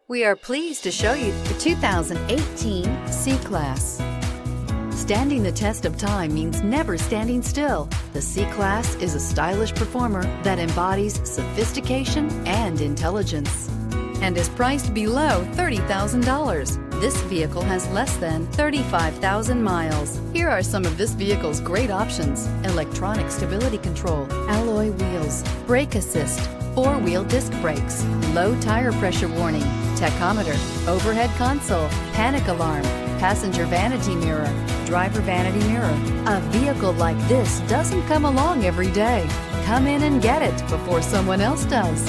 We are pleased to show you the 2018 C-Class. Standing the test of time means never standing still. The C-Class is a stylish performer that embodies sophistication and intelligence and is priced below $30,000. This vehicle has less than 35,000 miles. Here are some of this vehicle's great options: electronic stability control, alloy wheels, brake assist, four-wheel disc brakes, low tire pressure warning, tachometer, overhead console, panic alarm, passenger vanity mirror, driver vanity mirror. A vehicle like this doesn't come along every day. Come in and get it before someone else does.